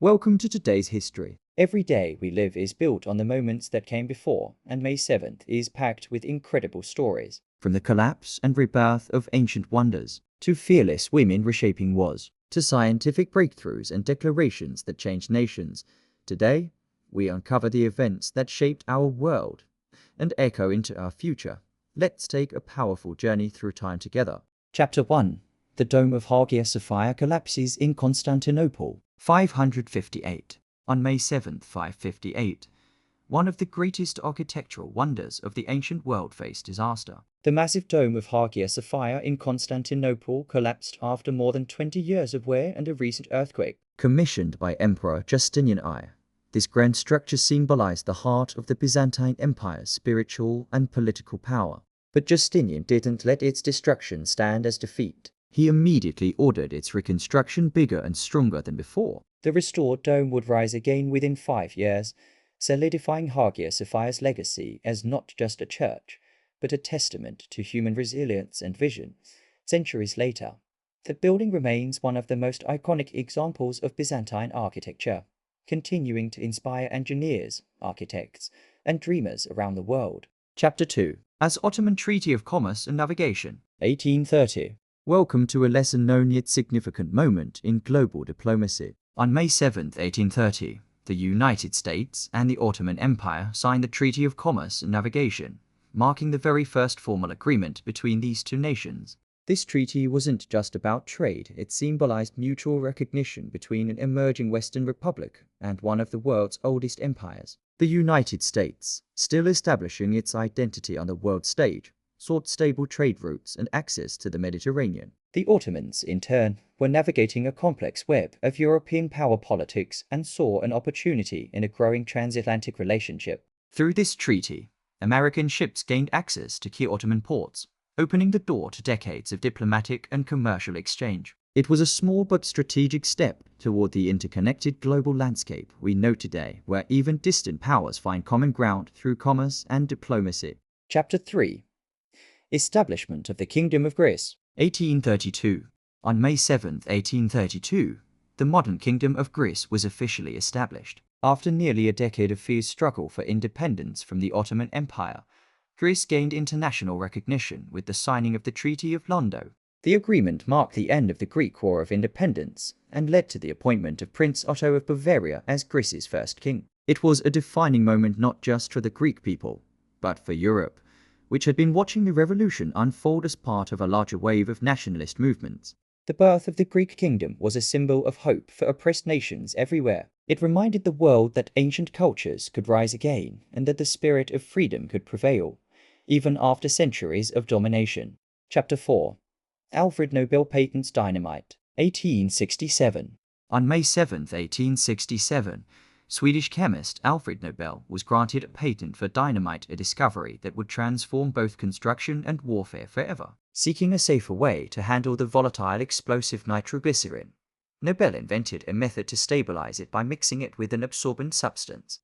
Welcome to today's history. Every day we live is built on the moments that came before, and May 7th is packed with incredible stories. From the collapse and rebirth of ancient wonders, to fearless women reshaping wars, to scientific breakthroughs and declarations that changed nations, today we uncover the events that shaped our world and echo into our future. Let's take a powerful journey through time together. Chapter 1. The Dome of Hagia Sophia collapses in Constantinople, 558. On May 7, 558, one of the greatest architectural wonders of the ancient world faced disaster. The massive dome of Hagia Sophia in Constantinople collapsed after more than 20 years of wear and a recent earthquake. Commissioned by Emperor Justinian I, this grand structure symbolized the heart of the Byzantine Empire's spiritual and political power. But Justinian didn't let its destruction stand as defeat. He immediately ordered its reconstruction bigger and stronger than before. The restored dome would rise again within 5 years, solidifying Hagia Sophia's legacy as not just a church, but a testament to human resilience and vision. Centuries later, the building remains one of the most iconic examples of Byzantine architecture, continuing to inspire engineers, architects, and dreamers around the world. Chapter 2. As Ottoman Treaty of Commerce and Navigation, 1830. Welcome to a lesser-known yet significant moment in global diplomacy. On May 7, 1830, the United States and the Ottoman Empire signed the Treaty of Commerce and Navigation, marking the very first formal agreement between these two nations. This treaty wasn't just about trade, it symbolized mutual recognition between an emerging Western republic and one of the world's oldest empires. The United States, still establishing its identity on the world stage, sought stable trade routes and access to the Mediterranean. The Ottomans, in turn, were navigating a complex web of European power politics and saw an opportunity in a growing transatlantic relationship. Through this treaty, American ships gained access to key Ottoman ports, opening the door to decades of diplomatic and commercial exchange. It was a small but strategic step toward the interconnected global landscape we know today, where even distant powers find common ground through commerce and diplomacy. Chapter 3. Establishment of the Kingdom of Greece, 1832. On May 7, 1832, the modern Kingdom of Greece was officially established. After nearly a decade of fierce struggle for independence from the Ottoman Empire, Greece gained international recognition with the signing of the Treaty of Londo. The agreement marked the end of the Greek War of Independence and led to the appointment of Prince Otto of Bavaria as Greece's first king. It was a defining moment not just for the Greek people, but for Europe, which had been watching the revolution unfold as part of a larger wave of nationalist movements. The birth of the Greek kingdom was a symbol of hope for oppressed nations everywhere. It reminded the world that ancient cultures could rise again and that the spirit of freedom could prevail, even after centuries of domination. Chapter 4. Alfred Nobel patents dynamite, 1867. On May 7, 1867, Swedish chemist Alfred Nobel was granted a patent for dynamite, a discovery that would transform both construction and warfare forever. Seeking a safer way to handle the volatile explosive nitroglycerin, Nobel invented a method to stabilize it by mixing it with an absorbent substance.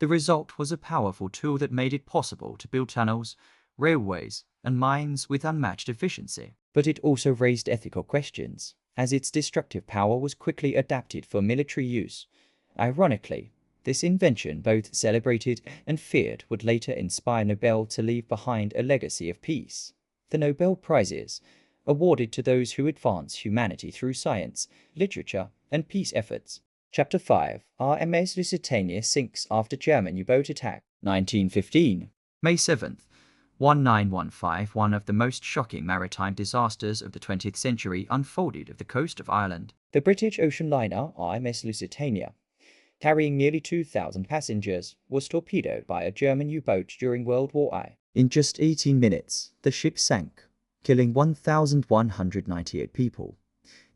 The result was a powerful tool that made it possible to build tunnels, railways, and mines with unmatched efficiency. But it also raised ethical questions, as its destructive power was quickly adapted for military use. Ironically, this invention, both celebrated and feared, would later inspire Nobel to leave behind a legacy of peace. The Nobel Prizes, awarded to those who advance humanity through science, literature, and peace efforts. Chapter 5. RMS Lusitania sinks after German U-boat attack, 1915. May 7th, 1915, one of the most shocking maritime disasters of the 20th century unfolded off the coast of Ireland. The British ocean liner RMS Lusitania, carrying nearly 2,000 passengers, was torpedoed by a German U-boat during World War I. In just 18 minutes, the ship sank, killing 1,198 people,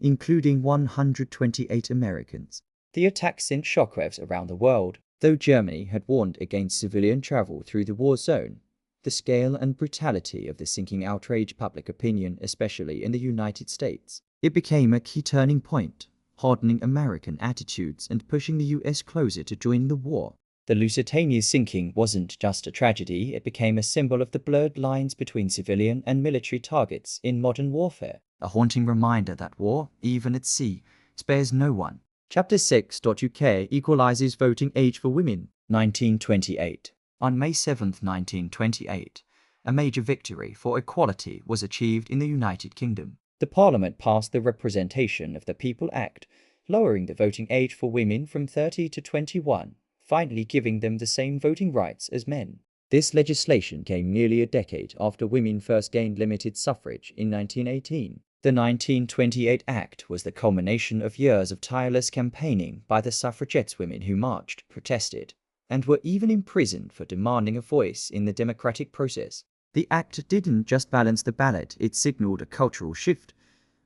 including 128 Americans. The attack sent shockwaves around the world. Though Germany had warned against civilian travel through the war zone, the scale and brutality of the sinking outraged public opinion, especially in the United States. It became a key turning point, hardening American attitudes and pushing the US closer to joining the war. The Lusitania's sinking wasn't just a tragedy, it became a symbol of the blurred lines between civilian and military targets in modern warfare. A haunting reminder that war, even at sea, spares no one. Chapter 6.UK equalizes voting age for women. 1928. On May 7, 1928, a major victory for equality was achieved in the United Kingdom. The Parliament passed the Representation of the People Act, lowering the voting age for women from 30 to 21, finally giving them the same voting rights as men. This legislation came nearly a decade after women first gained limited suffrage in 1918. The 1928 Act was the culmination of years of tireless campaigning by the suffragettes women who marched, protested, and were even imprisoned for demanding a voice in the democratic process. The Act didn't just balance the ballot, it signaled a cultural shift,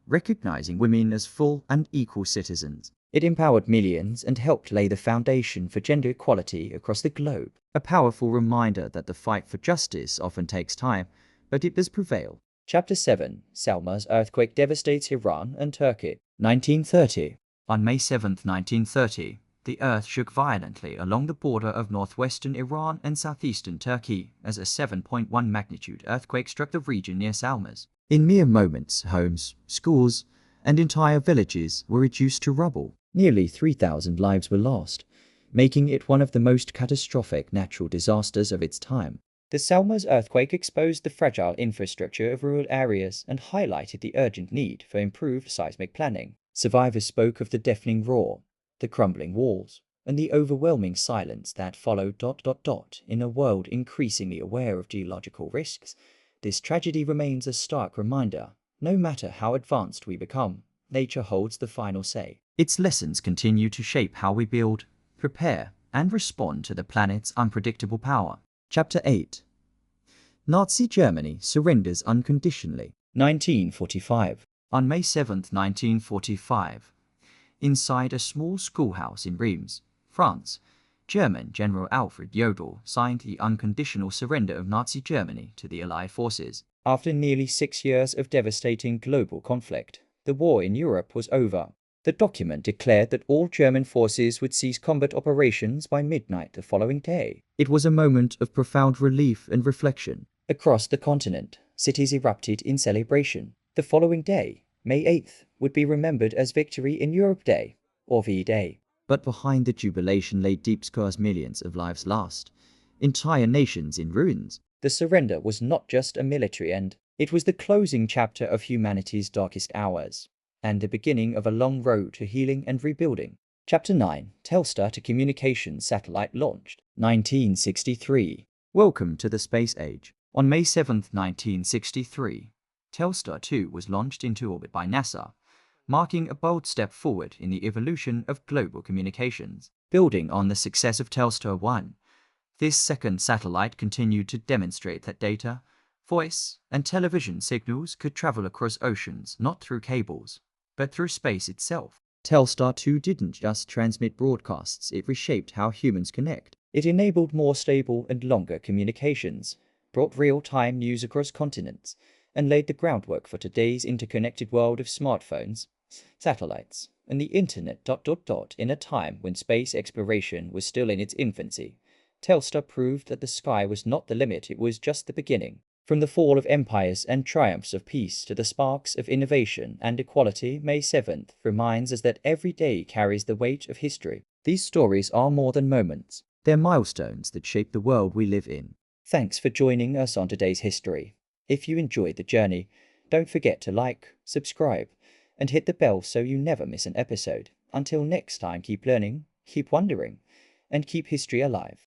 recognizing women as full and equal citizens. It empowered millions and helped lay the foundation for gender equality across the globe, a powerful reminder that the fight for justice often takes time, but it does prevail. Chapter 7. Salma's earthquake devastates Iran and Turkey. 1930. On May 7, 1930, the earth shook violently along the border of northwestern Iran and southeastern Turkey as a 7.1 magnitude earthquake struck the region near Salmas. In mere moments, homes, schools, and entire villages were reduced to rubble. Nearly 3,000 lives were lost, making it one of the most catastrophic natural disasters of its time. The Salmas earthquake exposed the fragile infrastructure of rural areas and highlighted the urgent need for improved seismic planning. Survivors spoke of the deafening roar, the crumbling walls, and the overwhelming silence that followed. In a world increasingly aware of geological risks, this tragedy remains a stark reminder. No matter how advanced we become, nature holds the final say. Its lessons continue to shape how we build, prepare, and respond to the planet's unpredictable power. Chapter 8. Nazi Germany surrenders unconditionally. 1945. On May 7, 1945, inside a small schoolhouse in Reims, France, German General Alfred Nobel signed the unconditional surrender of Nazi Germany to the Allied forces. After nearly 6 years of devastating global conflict, the war in Europe was over. The document declared that all German forces would cease combat operations by midnight the following day. It was a moment of profound relief and reflection. Across the continent, cities erupted in celebration. The following day, May 8th, would be remembered as Victory in Europe Day, or V-Day. But behind the jubilation lay deep scars, millions of lives lost, entire nations in ruins. The surrender was not just a military end, it was the closing chapter of humanity's darkest hours, and the beginning of a long road to healing and rebuilding. Chapter 9. Telstar to communications satellite launched. 1963. Welcome to the space age. On May 7, 1963, Telstar 2 was launched into orbit by NASA, marking a bold step forward in the evolution of global communications. Building on the success of Telstar 1, this second satellite continued to demonstrate that data, voice, and television signals could travel across oceans not through cables, but through space itself. Telstar 2 didn't just transmit broadcasts, it reshaped how humans connect. It enabled more stable and longer communications, brought real-time news across continents, and laid the groundwork for today's interconnected world of smartphones, satellites, and the internet. In a time when space exploration was still in its infancy, Telstar proved that the sky was not the limit, it was just the beginning. From the fall of empires and triumphs of peace to the sparks of innovation and equality, May 7th reminds us that every day carries the weight of history. These stories are more than moments. They're milestones that shape the world we live in. Thanks for joining us on today's history. If you enjoyed the journey, don't forget to like, subscribe, and hit the bell so you never miss an episode. Until next time, keep learning, keep wondering, and keep history alive.